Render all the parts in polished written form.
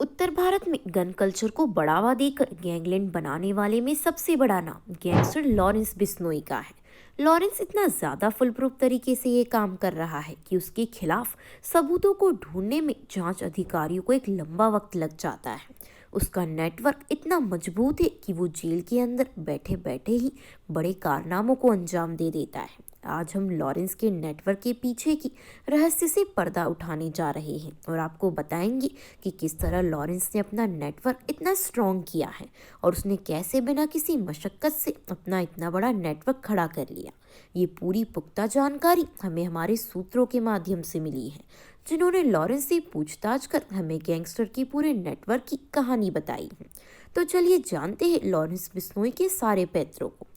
उत्तर भारत में gun culture को बढ़ावा देकर गैंगलैंड बनाने वाले में सबसे बड़ा नाम गैंगस्टर लॉरेंस बिश्नोई का है। लॉरेंस इतना ज्यादा फुल प्रूफ तरीके से ये काम कर रहा है कि उसके खिलाफ सबूतों को ढूंढने में जांच अधिकारियों को एक लंबा वक्त लग जाता है। उसका नेटवर्क इतना मजबूत है कि वो जेल के अंदर बैठे बैठे ही बड़े कारनामों को अंजाम दे देता है। आज हम लॉरेंस के नेटवर्क के पीछे की रहस्य से पर्दा उठाने जा रहे हैं और आपको बताएंगे कि किस तरह लॉरेंस ने अपना नेटवर्क इतना स्ट्रॉन्ग किया है और उसने कैसे बिना किसी मशक्कत से अपना इतना बड़ा नेटवर्क खड़ा कर लिया। ये पूरी पुख्ता जानकारी हमें हमारे सूत्रों के माध्यम से मिली है, जिन्होंने लॉरेंस से पूछताछ कर हमें गैंगस्टर की पूरे नेटवर्क की कहानी बताई है। तो चलिए जानते हैं लॉरेंस बिश्नोई के सारे पैतरों को।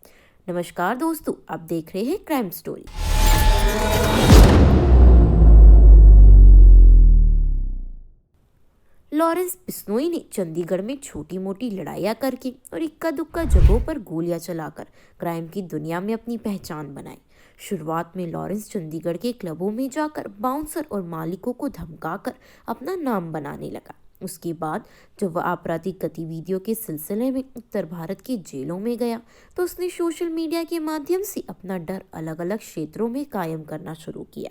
नमस्कार दोस्तों, आप देख रहे हैं क्राइम स्टोरी। लॉरेंस बिश्नोई ने चंडीगढ़ में छोटी मोटी लड़ाइयाँ करके और इक्का दुक्का जगहों पर गोलियां चलाकर क्राइम की दुनिया में अपनी पहचान बनाई। शुरुआत में लॉरेंस चंडीगढ़ के क्लबों में जाकर बाउंसर और मालिकों को धमकाकर अपना नाम बनाने लगा। उसके बाद जब वह आपराधिक गतिविधियों के सिलसिले में उत्तर भारत के जेलों में गया तो उसने सोशल मीडिया के माध्यम से अपना डर अलग अलग क्षेत्रों में कायम करना शुरू किया।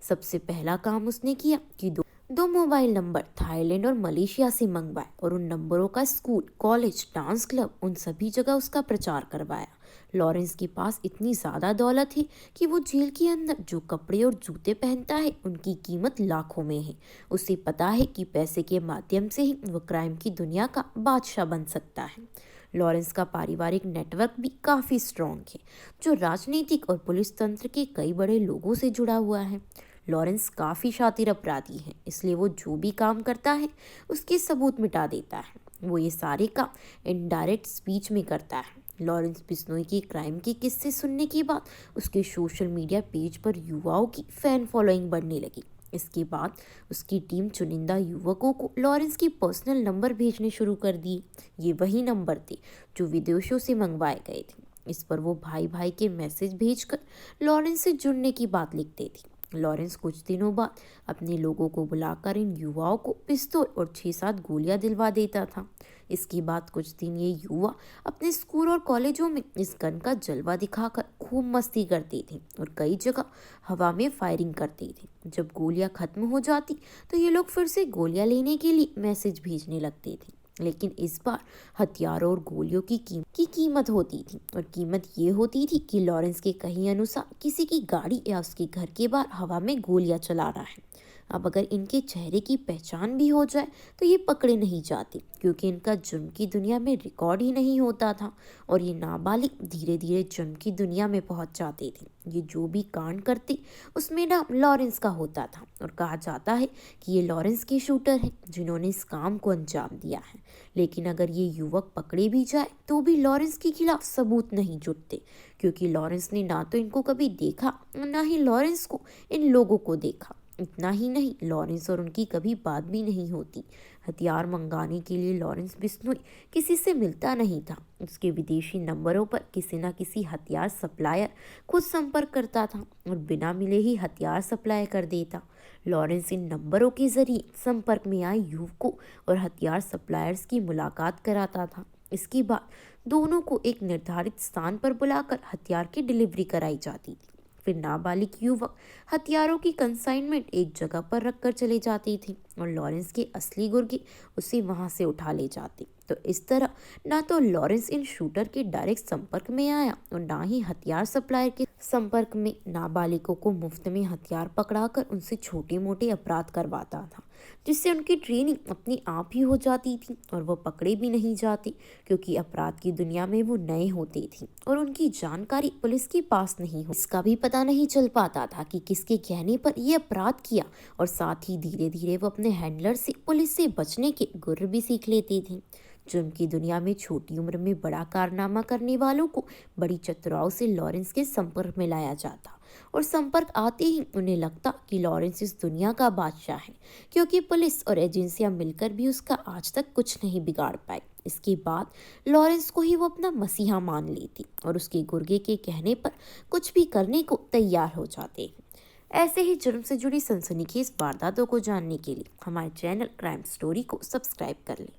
सबसे पहला काम उसने किया कि दो मोबाइल नंबर थाईलैंड और मलेशिया से मंगवाए और उन नंबरों का स्कूल, कॉलेज, डांस क्लब, उन सभी जगह उसका प्रचार करवाया। लॉरेंस के पास इतनी ज़्यादा दौलत है कि वो जेल के अंदर जो कपड़े और जूते पहनता है उनकी कीमत लाखों में है। उसे पता है कि पैसे के माध्यम से ही वो क्राइम की दुनिया का बादशाह बन सकता है। लॉरेंस का पारिवारिक नेटवर्क भी काफ़ी स्ट्रॉन्ग है, जो राजनीतिक और पुलिस तंत्र के कई बड़े लोगों से जुड़ा हुआ है। लॉरेंस काफ़ी शातिर अपराधी है, इसलिए वो जो भी काम करता है उसके सबूत मिटा देता है। वो ये सारे काम इनडायरेक्ट स्पीच में करता है। लॉरेंस बिश्नोई के क्राइम के किस्से सुनने के बाद उसके सोशल मीडिया पेज पर युवाओं की फैन फॉलोइंग बढ़ने लगी। इसके बाद उसकी टीम चुनिंदा युवकों को लॉरेंस की पर्सनल नंबर भेजने शुरू कर दिए। ये वही नंबर थे जो विदेशों से मंगवाए गए थे। इस पर वो भाई भाई के मैसेज भेजकर लॉरेंस से जुड़ने की बात लिखते थे। लॉरेंस कुछ दिनों बाद अपने लोगों को बुलाकर इन युवाओं को पिस्तौल और 6-7 गोलियां दिलवा देता था। इसके बाद कुछ दिन ये युवा अपने स्कूल और कॉलेजों में इस गन का जलवा दिखाकर खूब मस्ती करते थे और कई जगह हवा में फायरिंग करते थे। जब गोलियां खत्म हो जाती तो ये लोग फिर से गोलियां लेने के लिए मैसेज भेजने लगते थे, लेकिन इस बार हथियारों और गोलियों की कीमत होती थी और कीमत ये होती थी कि लॉरेंस के कहे अनुसार किसी की गाड़ी या उसके घर के बाहर हवा में गोलियां चला रहा है। अब अगर इनके चेहरे की पहचान भी हो जाए तो ये पकड़े नहीं जाते, क्योंकि इनका जुर्म की दुनिया में रिकॉर्ड ही नहीं होता था और ये नाबालिग धीरे धीरे जुर्म की दुनिया में पहुंच जाते थे। ये जो भी कांड करते उसमें नाम लॉरेंस का होता था और कहा जाता है कि ये लॉरेंस के शूटर हैं जिन्होंने इस काम को अंजाम दिया है। लेकिन अगर ये युवक पकड़े भी जाए तो भी लॉरेंस के खिलाफ सबूत नहीं जुटते, क्योंकि लॉरेंस ने ना तो इनको कभी देखा ना ही लॉरेंस को इन लोगों को देखा। इतना ही नहीं, लॉरेंस और उनकी कभी बात भी नहीं होती। हथियार मंगाने के लिए लॉरेंस बिश्नोई किसी से मिलता नहीं था। उसके विदेशी नंबरों पर किसी न किसी हथियार सप्लायर खुद संपर्क करता था और बिना मिले ही हथियार सप्लाई कर देता। लॉरेंस इन नंबरों के जरिए संपर्क में आए युवकों और हथियार सप्लायर्स की मुलाकात कराता था। इसके बाद दोनों को एक निर्धारित स्थान पर बुलाकर हथियार की डिलीवरी कराई जाती थी। फिर नाबालिग युवक हथियारों की कंसाइनमेंट एक जगह पर रखकर चले जाते थे और लॉरेंस के असली गुर्गे उसे वहां से उठा ले जाते। तो इस तरह ना तो लॉरेंस इन शूटर के डायरेक्ट संपर्क में आया और ना ही हथियार सप्लायर के संपर्क में। नाबालिगों को मुफ्त में हथियार पकड़ाकर उनसे छोटे मोटे अपराध करवाता था, जिससे उनकी ट्रेनिंग अपनी आप ही हो जाती थी और वो पकड़े भी नहीं जाते, क्योंकि अपराध की दुनिया में वो नए होते थे और उनकी जानकारी पुलिस के पास नहीं हो। इसका भी पता नहीं चल पाता था कि किसके कहने पर ये अपराध किया और साथ ही धीरे धीरे वो अपने हैंडलर से पुलिस से बचने के गुर भी सीख लेते थे। जुर्म की दुनिया में छोटी उम्र में बड़ा कारनामा करने वालों को बड़ी चतुराई से लॉरेंस के संपर्क में लाया जाता और संपर्क आते ही उन्हें लगता कि लॉरेंस इस दुनिया का बादशाह है, क्योंकि पुलिस और एजेंसियां मिलकर भी उसका आज तक कुछ नहीं बिगाड़ पाई। इसके बाद लॉरेंस को ही वो अपना मसीहा मान लेती और उसके गुर्गे के कहने पर कुछ भी करने को तैयार हो जाते। ऐसे ही जुर्म से जुड़ी सनसनीखेज वारदातों को जानने के लिए हमारे चैनल क्राइम स्टोरी को सब्सक्राइब कर लें।